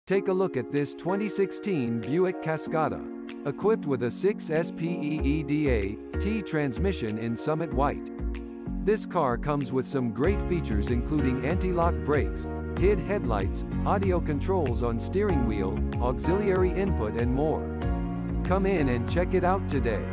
Take a look at this 2016 Buick Cascada. Equipped with a 6-speed transmission in Summit White. This car comes with some great features including anti-lock brakes, HID headlights, audio controls on steering wheel, auxiliary input and more. Come in and check it out today.